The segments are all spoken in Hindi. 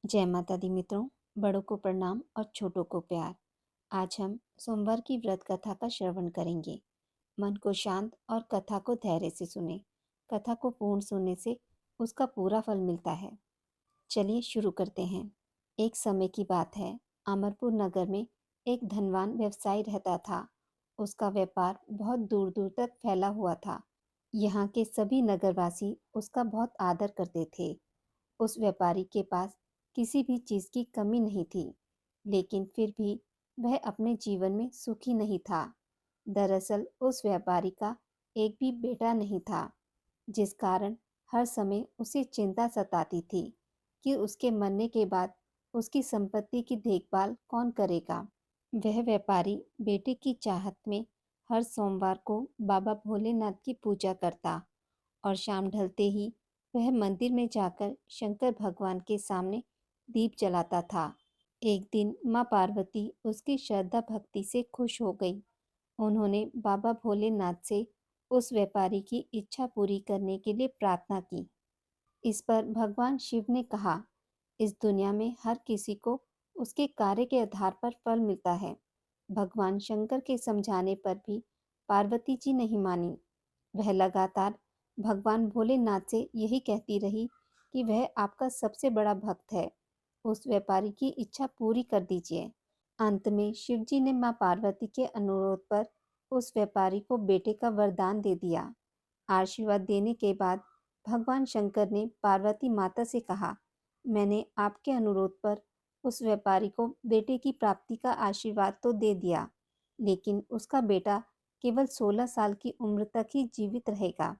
जय माता दी मित्रों। बड़ों को प्रणाम और छोटों को प्यार। आज हम सोमवार की व्रत कथा का श्रवण करेंगे। मन को शांत और कथा को धैर्य से सुने। कथा को पूर्ण सुनने से उसका पूरा फल मिलता है। चलिए शुरू करते हैं। एक समय की बात है। अमरपुर नगर में एक धनवान व्यवसायी रहता था। उसका व्यापार बहुत दूर दूर तक फैला हुआ था। यहाँ के सभी नगरवासी उसका बहुत आदर करते थे। उस व्यापारी के पास किसी भी चीज की कमी नहीं थी, लेकिन फिर भी वह अपने जीवन में सुखी नहीं था। दरअसल उस व्यापारी का एक भी बेटा नहीं था, जिस कारण हर समय उसे चिंता सताती थी कि उसके मरने के बाद उसकी संपत्ति की देखभाल कौन करेगा। वह व्यापारी बेटे की चाहत में हर सोमवार को बाबा भोलेनाथ की पूजा करता और शाम ढलते ही वह मंदिर में जाकर शंकर भगवान के सामने दीप जलाता था। एक दिन माँ पार्वती उसकी श्रद्धा भक्ति से खुश हो गई। उन्होंने बाबा भोलेनाथ से उस व्यापारी की इच्छा पूरी करने के लिए प्रार्थना की। इस पर भगवान शिव ने कहा, इस दुनिया में हर किसी को उसके कार्य के आधार पर फल मिलता है। भगवान शंकर के समझाने पर भी पार्वती जी नहीं मानी। वह लगातार भगवान भोलेनाथ से यही कहती रही कि वह आपका सबसे बड़ा भक्त है, उस व्यापारी की इच्छा पूरी कर दीजिए। अंत में शिवजी ने मां पार्वती के अनुरोध पर उस व्यापारी को बेटे का वरदान दे दिया। आशीर्वाद देने के बाद भगवान शंकर ने पार्वती माता से कहा, मैंने आपके अनुरोध पर उस व्यापारी को बेटे की प्राप्ति का आशीर्वाद तो दे दिया, लेकिन उसका बेटा केवल 16 साल की उम्र तक ही जीवित रहेगा।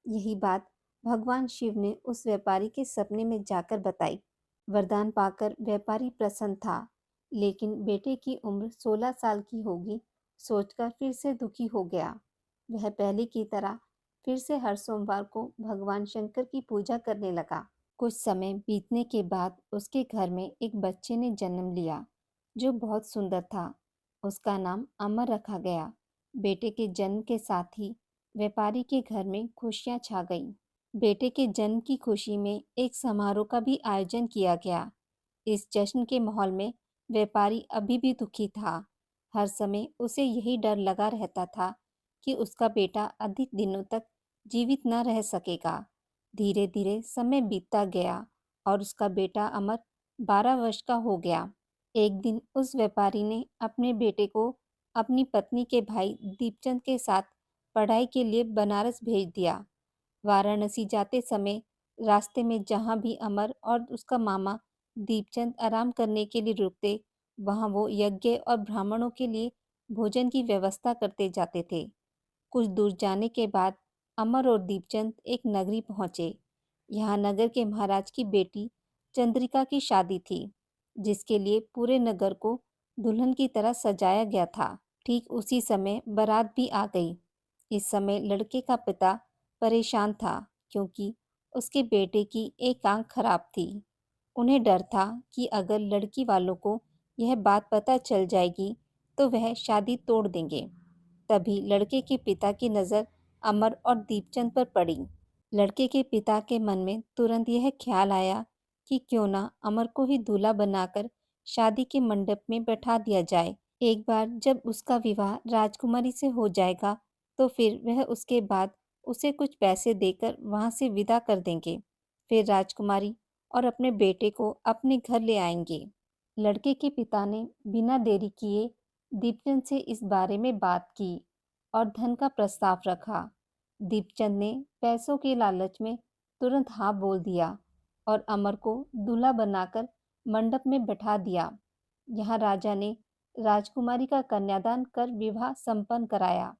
यही बात भगवान शिव ने उस व्यापारी के सपने में जाकर बताई। वरदान पाकर व्यापारी प्रसन्न था, लेकिन बेटे की उम्र 16 साल की होगी सोचकर फिर से दुखी हो गया। वह पहले की तरह फिर से हर सोमवार को भगवान शंकर की पूजा करने लगा। कुछ समय बीतने के बाद उसके घर में एक बच्चे ने जन्म लिया, जो बहुत सुंदर था। उसका नाम अमर रखा गया। बेटे के जन्म के साथ ही व्यापारी के घर में खुशियां छा गईं। बेटे के जन्म की खुशी में एक समारोह का भी आयोजन किया गया। इस जश्न के माहौल में व्यापारी अभी भी दुखी था। हर समय उसे यही डर लगा रहता था कि उसका बेटा अधिक दिनों तक जीवित न रह सकेगा। धीरे धीरे समय बीतता गया और उसका बेटा अमर 12 वर्ष का हो गया। एक दिन उस व्यापारी ने अपने बेटे को अपनी पत्नी के भाई दीपचंद के साथ पढ़ाई के लिए बनारस भेज दिया। वाराणसी जाते समय रास्ते में जहाँ भी अमर और उसका मामा दीपचंद आराम करने के लिए रुकते, वहाँ वो यज्ञ और ब्राह्मणों के लिए भोजन की व्यवस्था करते जाते थे। कुछ दूर जाने के बाद अमर और दीपचंद एक नगरी पहुंचे। यहाँ नगर के महाराज की बेटी चंद्रिका की शादी थी, जिसके लिए पूरे नगर को दुल्हन की तरह सजाया गया था। ठीक उसी समय बारात भी आ गई। इस समय लड़के का पिता परेशान था, क्योंकि उसके बेटे की एक आंख खराब थी। उन्हें डर था कि अगर लड़की वालों को यह बात पता चल जाएगी तो वह शादी तोड़ देंगे। तभी लड़के के पिता की नज़र अमर और दीपचंद पर पड़ी। लड़के के पिता के मन में तुरंत यह ख्याल आया कि क्यों ना अमर को ही दूल्हा बनाकर शादी के मंडप में बैठा दिया जाए। एक बार जब उसका विवाह राजकुमारी से हो जाएगा तो फिर वह उसके बाद उसे कुछ पैसे देकर वहां से विदा कर देंगे। फिर राजकुमारी और अपने बेटे को अपने घर ले आएंगे। लड़के के पिता ने बिना देरी किए दीपचंद से इस बारे में बात की और धन का प्रस्ताव रखा। दीपचंद ने पैसों के लालच में तुरंत हाँ बोल दिया और अमर को दूल्हा बनाकर मंडप में बैठा दिया। यहाँ राजा ने राजकुमारी का कन्यादान कर विवाह संपन्न कराया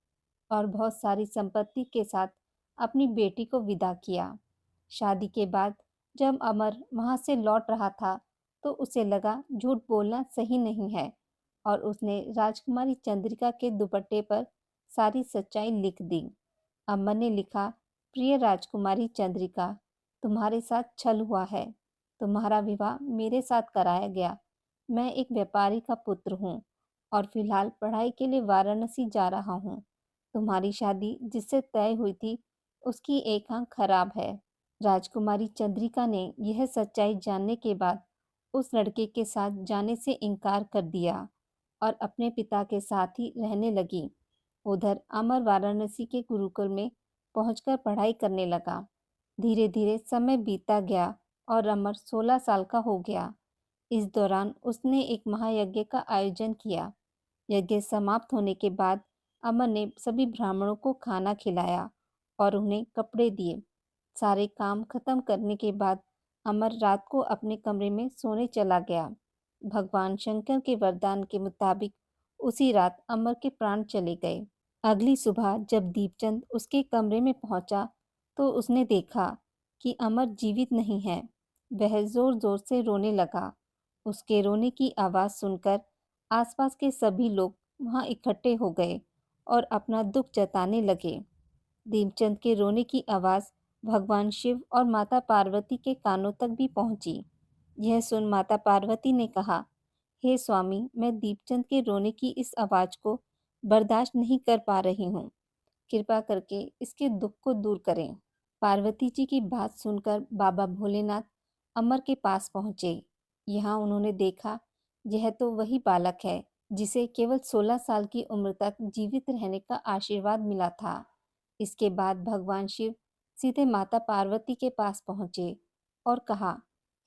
और बहुत सारी संपत्ति के साथ अपनी बेटी को विदा किया। शादी के बाद जब अमर वहां से लौट रहा था तो उसे लगा झूठ बोलना सही नहीं है और उसने राजकुमारी चंद्रिका के दुपट्टे पर सारी सच्चाई लिख दी। अमर ने लिखा, प्रिय राजकुमारी चंद्रिका, तुम्हारे साथ छल हुआ है। तुम्हारा विवाह मेरे साथ कराया गया। मैं एक व्यापारी का पुत्र हूँ और फिलहाल पढ़ाई के लिए वाराणसी जा रहा हूँ। तुम्हारी शादी जिससे तय हुई थी उसकी एक आंख खराब है। राजकुमारी चंद्रिका ने यह सच्चाई जानने के बाद उस लड़के के साथ जाने से इनकार कर दिया और अपने पिता के साथ ही रहने लगी। उधर अमर वाराणसी के गुरुकुल में पहुंचकर पढ़ाई करने लगा। धीरे धीरे समय बीतता गया और अमर 16 साल का हो गया। इस दौरान उसने एक महायज्ञ का आयोजन किया। यज्ञ समाप्त होने के बाद अमर ने सभी ब्राह्मणों को खाना खिलाया और उन्हें कपड़े दिए। सारे काम खत्म करने के बाद अमर रात को अपने कमरे में सोने चला गया। भगवान शंकर के वरदान के मुताबिक उसी रात अमर के प्राण चले गए। अगली सुबह जब दीपचंद उसके कमरे में पहुंचा तो उसने देखा कि अमर जीवित नहीं है। वह जोर जोर से रोने लगा। उसके रोने की आवाज सुनकर आसपास के सभी लोग वहां इकट्ठे हो गए और अपना दुख जताने लगे। दीपचंद के रोने की आवाज भगवान शिव और माता पार्वती के कानों तक भी पहुंची। यह सुन माता पार्वती ने कहा, हे स्वामी, मैं दीपचंद के रोने की इस आवाज को बर्दाश्त नहीं कर पा रही हूँ। कृपा करके इसके दुख को दूर करें। पार्वती जी की बात सुनकर बाबा भोलेनाथ अमर के पास पहुंचे। यहाँ उन्होंने देखा, यह तो वही बालक है जिसे केवल 16 साल की उम्र तक जीवित रहने का आशीर्वाद मिला था। इसके बाद भगवान शिव सीधे माता पार्वती के पास पहुंचे और कहा,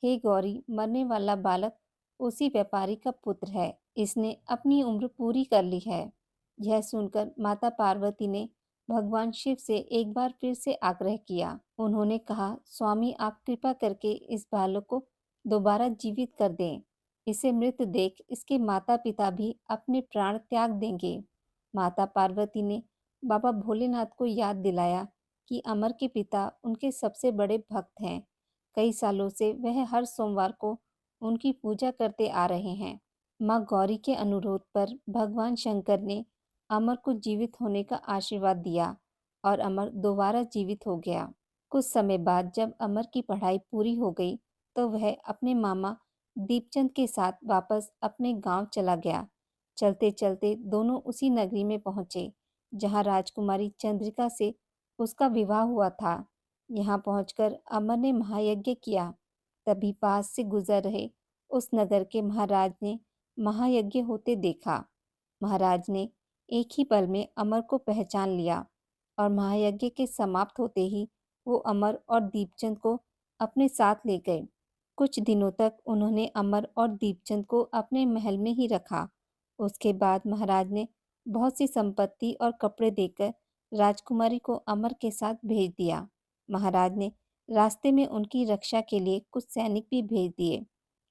हे गौरी, मरने वाला बालक उसी व्यापारी का पुत्र है। इसने अपनी उम्र पूरी कर ली है। यह सुनकर माता पार्वती ने भगवान शिव से एक बार फिर से आग्रह किया। उन्होंने कहा, स्वामी, आप कृपा करके इस बालक को दोबारा जीवित कर दें। इसे मृत देख इसके माता पिता भी अपने प्राण त्याग देंगे। माता पार्वती ने बाबा भोलेनाथ को याद दिलाया कि अमर के पिता उनके सबसे बड़े भक्त हैं। कई सालों से वह हर सोमवार को उनकी पूजा करते आ रहे हैं। माँ गौरी के अनुरोध पर भगवान शंकर ने अमर को जीवित होने का आशीर्वाद दिया और अमर दोबारा जीवित हो गया। कुछ समय बाद जब अमर की पढ़ाई पूरी हो गई तो वह अपने मामा दीपचंद के साथ वापस अपने गांव चला गया। चलते चलते दोनों उसी नगरी में पहुंचे जहां राजकुमारी चंद्रिका से उसका विवाह हुआ था। यहाँ पहुंचकर अमर ने महायज्ञ किया। तभी पास से गुजर रहे उस नगर के महाराज ने महायज्ञ होते देखा। महाराज ने एक ही पल में अमर को पहचान लिया और महायज्ञ के समाप्त होते ही वो अमर और दीपचंद को अपने साथ ले गए। कुछ दिनों तक उन्होंने अमर और दीपचंद को अपने महल में ही रखा। उसके बाद महाराज ने बहुत सी संपत्ति और कपड़े देकर राजकुमारी को अमर के साथ भेज दिया। महाराज ने रास्ते में उनकी रक्षा के लिए कुछ सैनिक भी भेज दिए।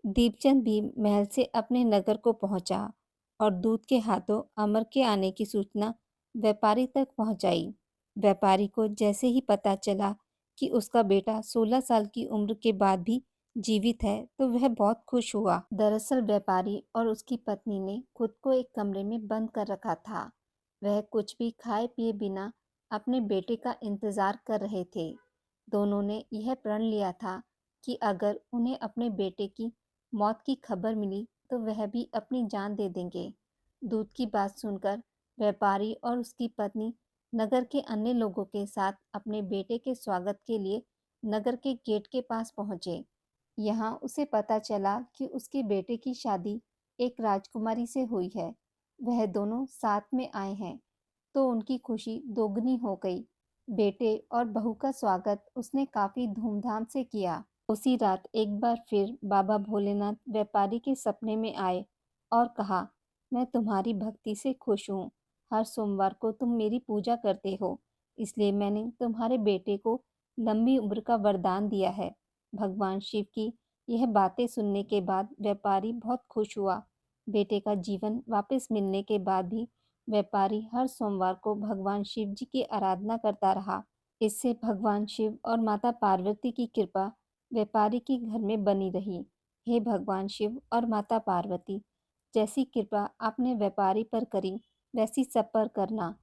दीपचंद भी महल से अपने नगर को पहुंचा और दूत के हाथों अमर के आने की सूचना व्यापारी तक पहुंचाई। व्यापारी को जैसे ही पता चला कि उसका बेटा 16 साल की उम्र के बाद भी जीवित है तो वह बहुत खुश हुआ। दरअसल व्यापारी और उसकी पत्नी ने खुद को एक कमरे में बंद कर रखा था। वह कुछ भी खाए पिए बिना अपने बेटे का इंतजार कर रहे थे। दोनों ने यह प्रण लिया था कि अगर उन्हें अपने बेटे की मौत की खबर मिली तो वह भी अपनी जान दे देंगे। दूत की बात सुनकर व्यापारी और उसकी पत्नी नगर के अन्य लोगों के साथ अपने बेटे के स्वागत के लिए नगर के गेट के पास पहुंचे। यहाँ उसे पता चला कि उसके बेटे की शादी एक राजकुमारी से हुई है। वह दोनों साथ में आए हैं तो उनकी खुशी दोगुनी हो गई। बेटे और बहू का स्वागत उसने काफी धूमधाम से किया। उसी रात एक बार फिर बाबा भोलेनाथ व्यापारी के सपने में आए और कहा, मैं तुम्हारी भक्ति से खुश हूँ। हर सोमवार को तुम मेरी पूजा करते हो, इसलिए मैंने तुम्हारे बेटे को लंबी उम्र का वरदान दिया है। भगवान शिव की यह बातें सुनने के बाद व्यापारी बहुत खुश हुआ। बेटे का जीवन वापस मिलने के बाद भी व्यापारी हर सोमवार को भगवान शिव जी की आराधना करता रहा। इससे भगवान शिव और माता पार्वती की कृपा व्यापारी के घर में बनी रही। हे भगवान शिव और माता पार्वती, जैसी कृपा आपने व्यापारी पर करी वैसी सब पर करना।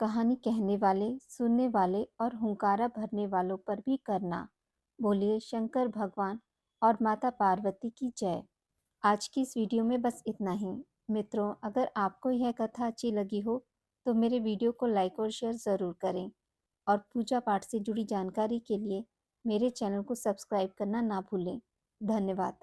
कहानी कहने वाले, सुनने वाले और हुंकारा भरने वालों पर भी करना। बोलिए शंकर भगवान और माता पार्वती की जय। आज की इस वीडियो में बस इतना ही। मित्रों, अगर आपको यह कथा अच्छी लगी हो तो मेरे वीडियो को लाइक और शेयर ज़रूर करें और पूजा पाठ से जुड़ी जानकारी के लिए मेरे चैनल को सब्सक्राइब करना ना भूलें। धन्यवाद।